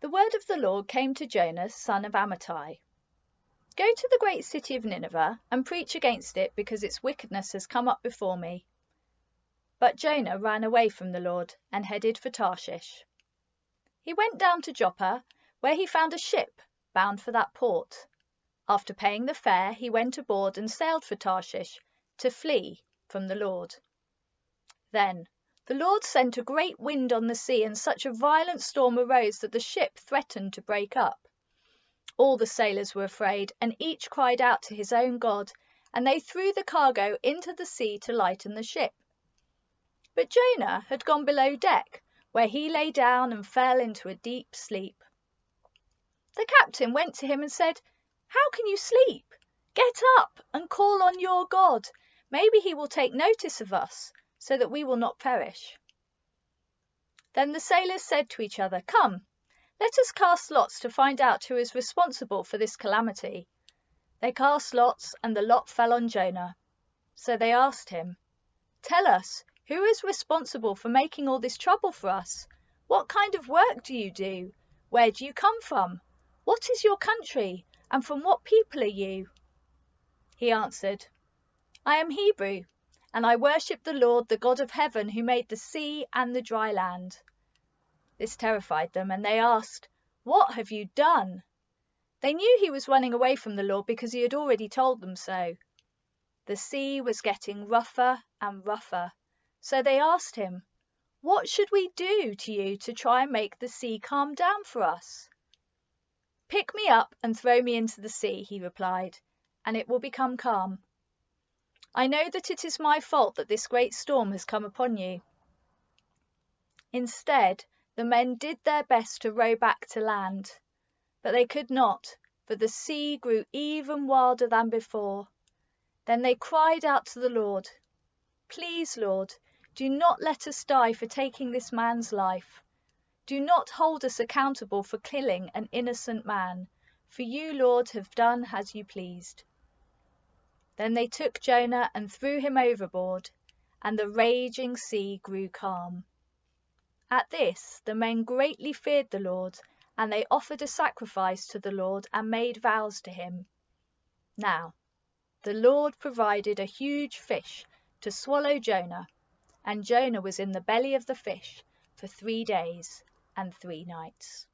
The word of the Lord came to Jonah, son of Amittai. Go to the great city of Nineveh and preach against it, because its wickedness has come up before me. But Jonah ran away from the Lord and headed for Tarshish. He went down to Joppa, where he found a ship bound for that port. After paying the fare, he went aboard and sailed for Tarshish to flee from the Lord. Then the Lord sent a great wind on the sea, and such a violent storm arose that the ship threatened to break up. All the sailors were afraid, and each cried out to his own God, and they threw the cargo into the sea to lighten the ship. But Jonah had gone below deck, where he lay down and fell into a deep sleep. The captain went to him and said, "How can you sleep? Get up and call on your God. Maybe he will take notice of us, so that we will not perish." Then the sailors said to each other, "Come, let us cast lots to find out who is responsible for this calamity." They cast lots, and the lot fell on Jonah. So they asked him, "Tell us, who is responsible for making all this trouble for us? What kind of work do you do? Where do you come from? What is your country, and from what people are you?" He answered, "I am Hebrew, and I worship the Lord, the God of heaven, who made the sea and the dry land." This terrified them, and they asked, "What have you done?" They knew he was running away from the Lord because he had already told them so. The sea was getting rougher and rougher, so they asked him, "What should we do to you to try and make the sea calm down for us?" "Pick me up and throw me into the sea," he replied, "and it will become calm. I know that it is my fault that this great storm has come upon you." Instead, the men did their best to row back to land, but they could not, for the sea grew even wilder than before. Then they cried out to the Lord, "Please, Lord, do not let us die for taking this man's life. Do not hold us accountable for killing an innocent man, for you, Lord, have done as you pleased." Then they took Jonah and threw him overboard, and the raging sea grew calm. At this, the men greatly feared the Lord, and they offered a sacrifice to the Lord and made vows to him. Now, the Lord provided a huge fish to swallow Jonah, and Jonah was in the belly of the fish for 3 days and 3 nights.